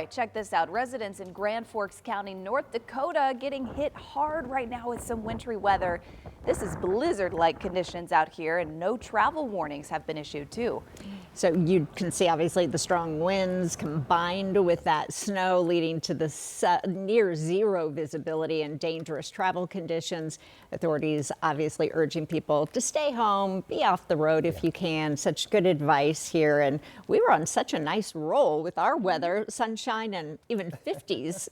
Check this out. Residents in Grand Forks County, North Dakota, getting hit hard right now with some wintry weather. This is blizzard-like conditions out here, and no travel warnings have been issued, too. So you can see obviously the strong winds combined with that snow leading to the near zero visibility and dangerous travel conditions. Authorities obviously urging people to stay home, be off the road if you can. Such good advice here. And we were on such a nice roll with our weather, sunshine and even 50s